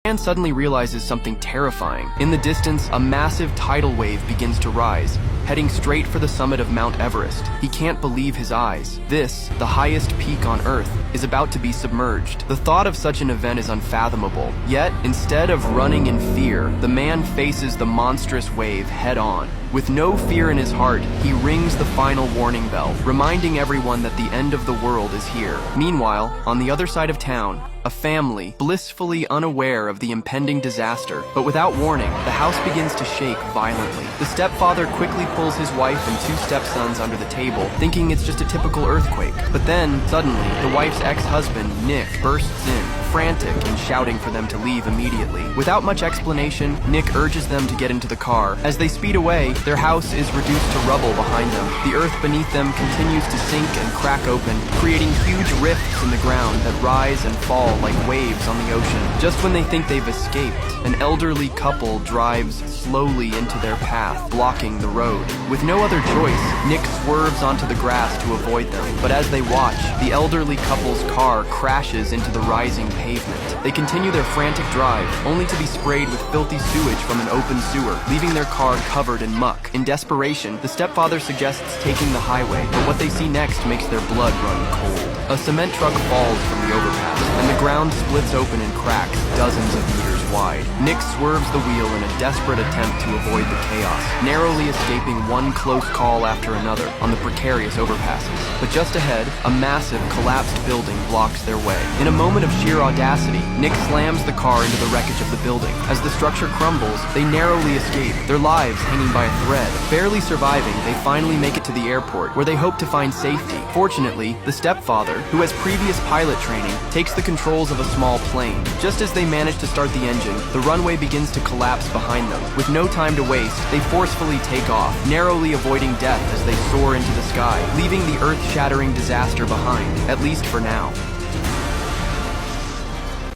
Man suddenly realizes something terrifying. In the distance, a massive tidal wave begins to rise, heading straight for the summit of Mount Everest. He can't believe his eyes. This, the highest peak on Earth, is about to be submerged. The thought of such an event is unfathomable. Yet, instead of running in fear, the man faces the monstrous wave head-on. With no fear in his heart, he rings the final warning bell, reminding everyone that the end of the world is here. Meanwhile, on the other side of town, a family, blissfully unaware of the impending disaster, but without warning, the house begins to shake violently. The stepfather quickly pulls his wife and 2 stepsons under the table, thinking it's just a typical earthquake. But then, suddenly, the wife's ex-husband, Nick, bursts in, frantic and shouting for them to leave immediately. Without much explanation, Nick urges them to get into the car. As they speed away, their house is reduced to rubble behind them. The earth beneath them continues to sink and crack open, creating huge rifts in the ground that rise and fall like waves on the ocean. Just when they think they've escaped, an elderly couple drives slowly into their path, blocking the road. With no other choice, Nick swerves onto the grass to avoid them. But as they watch, the elderly couple's car crashes into the rising pavement. They continue their frantic drive, only to be sprayed with filthy sewage from an open sewer, leaving their car covered in muck. In desperation, the stepfather suggests taking the highway, but what they see next makes their blood run cold. A cement truck falls from the overpass, and the ground splits open and cracks dozens of meters wide. Nick swerves the wheel in a desperate attempt to avoid the chaos, narrowly escaping one close call after another on the precarious overpasses. But just ahead, a massive, collapsed building blocks their way. In a moment of sheer audacity, Nick slams the car into the wreckage of the building. As the structure crumbles, they narrowly escape, their lives hanging by a thread. Barely surviving, they finally make it to the airport, where they hope to find safety. Fortunately, the stepfather, who has previous pilot training, takes the controls of a small plane. Just as they manage to start the engine, the runway begins to collapse behind them. With no time to waste, they forcefully take off, narrowly avoiding death as they soar into the sky, leaving the earth-shattering disaster behind, at least for now.